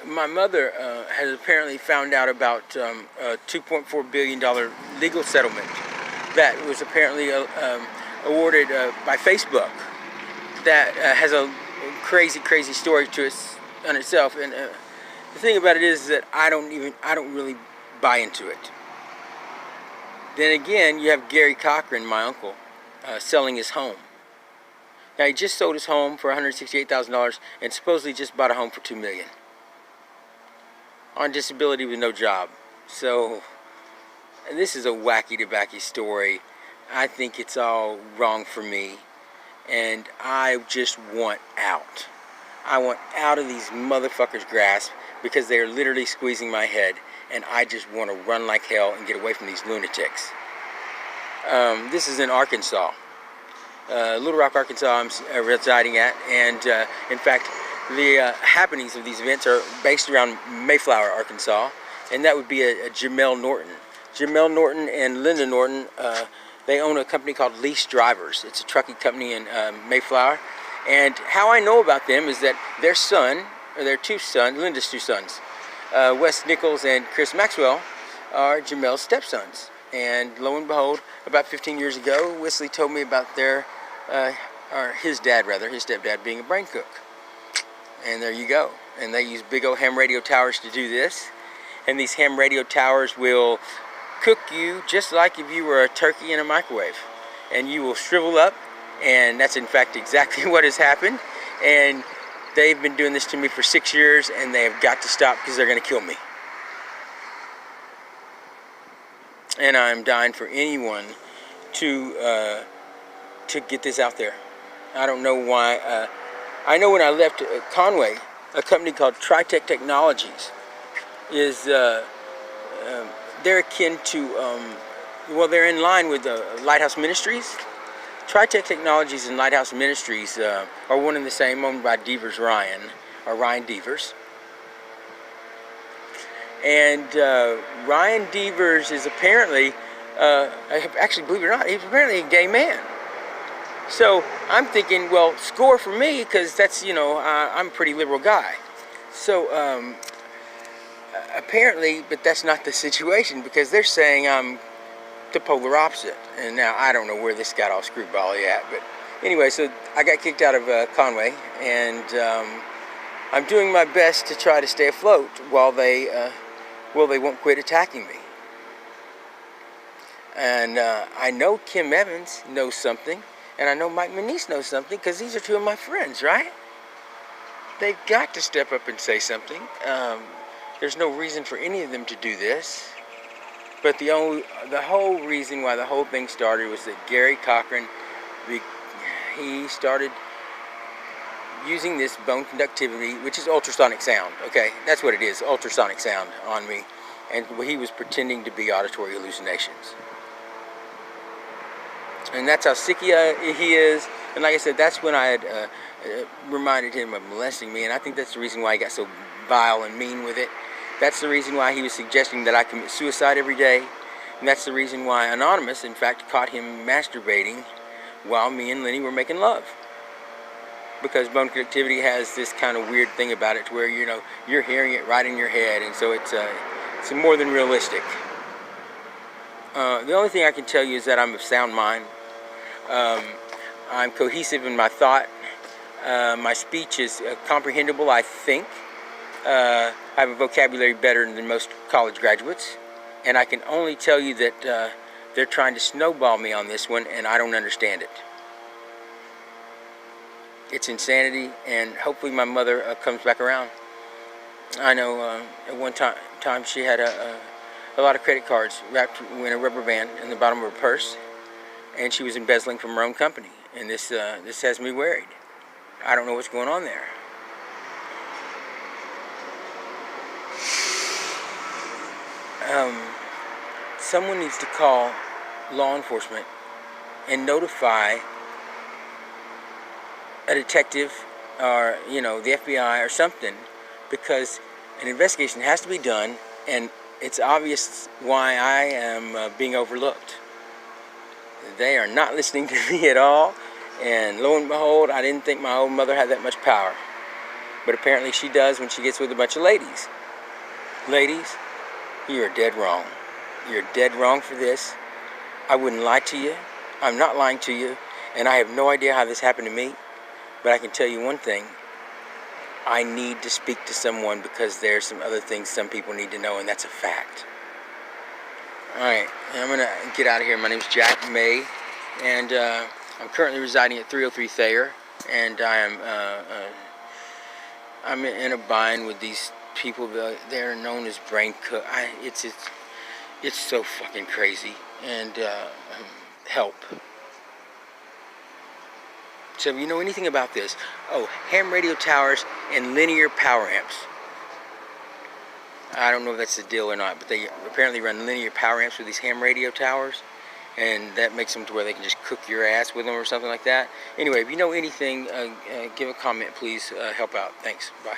My mother has apparently found out about a $2.4 billion legal settlement that was apparently awarded by Facebook. That has a crazy story to it on itself. And the thing about it is that I don't really buy into it. Then again, you have Gary Cochran, my uncle, selling his home. Now he just sold his home for $168,000 and supposedly just bought a home for $2 million. On disability with no job. So this is a wacky story. I think it's all wrong for me, and I just want out. I want out of these motherfuckers' grasp because they are literally squeezing my head, and I just want to run like hell and get away from these lunatics. This is in Arkansas, Little Rock, Arkansas. I'm residing at, and in fact, the happenings of these events are based around Mayflower, Arkansas, and that would be a Jamel Norton. Jamel Norton and Linda Norton, they own a company called Lease Drivers. It's a trucking company in Mayflower. And how I know about them is that their son, or their two sons, Linda's two sons, Wes Nichols and Chris Maxwell, are Jamel's stepsons. And lo and behold, about 15 years ago, Wesley told me about their, or his stepdad being a brain cook. And there you go. And they use big old ham radio towers to do this. And these ham radio towers will cook you just like if you were a turkey in a microwave. And you will shrivel up. And that's in fact exactly what has happened. And they've been doing this to me for 6 years, and they have got to stop because they're going to kill me. And I'm dying for anyone to get this out there. I don't know why. I know when I left Conway, a company called Tritech Technologies is they're akin to well, they're in line with Lighthouse Ministries. Tritech Technologies and Lighthouse Ministries are one and the same, owned by Devers Ryan, or Ryan Devers. And Ryan Devers is apparently, actually, believe it or not, he's apparently a gay man. So I'm thinking, well, score for me, because that's, you know, I'm a pretty liberal guy. So apparently, but that's not the situation, because they're saying I'm the polar opposite. And now I don't know where this got all screwbally at, but anyway, so I got kicked out of Conway, and I'm doing my best to try to stay afloat while they won't quit attacking me. And I know Kim Evans knows something, and I know Mike Manise knows something, because these are two of my friends, right? They've got to step up and say something. There's no reason for any of them to do this. But the whole reason why the whole thing started was that Gary Cochran, he started using this bone conductivity, which is ultrasonic sound, okay? That's what it is, ultrasonic sound on me. And he was pretending to be auditory hallucinations. And that's how sick he is. And like I said, that's when I had reminded him of molesting me. And I think that's the reason why he got so vile and mean with it. That's the reason why he was suggesting that I commit suicide every day. And that's the reason why Anonymous, in fact, caught him masturbating while me and Lenny were making love. Because bone conductivity has this kind of weird thing about it to where, you know, you're hearing it right in your head. And so it's more than realistic. The only thing I can tell you is that I'm of sound mind. I'm cohesive in my thought. My speech is comprehensible, I think. I have a vocabulary better than most college graduates. And I can only tell you that they're trying to snowball me on this one, and I don't understand it. It's insanity, and hopefully my mother comes back around. I know at one time she had a lot of credit cards wrapped in a rubber band in the bottom of her purse, and she was embezzling from her own company. And this has me worried. I don't know what's going on there. Someone needs to call law enforcement and notify a detective or, you know, the FBI or something, because an investigation has to be done, and it's obvious why I am being overlooked. They are not listening to me at all, and lo and behold, I didn't think my old mother had that much power. But apparently she does when she gets with a bunch of ladies. Ladies, you are dead wrong. You're dead wrong for this. I wouldn't lie to you. I'm not lying to you. And I have no idea how this happened to me. But I can tell you one thing. I need to speak to someone because there's some other things some people need to know, and that's a fact. Alright, I'm going to get out of here. My name's Jack May, and I'm currently residing at 303 Thayer, and I'm in a bind with these people. They're known as brain cook. It's so fucking crazy, and help. So if you know anything about this, ham radio towers and linear power amps. I don't know if that's the deal or not, but they apparently run linear power amps with these ham radio towers, and that makes them to where they can just cook your ass with them or something like that. Anyway, if you know anything, give a comment, please. Help out. Thanks. Bye.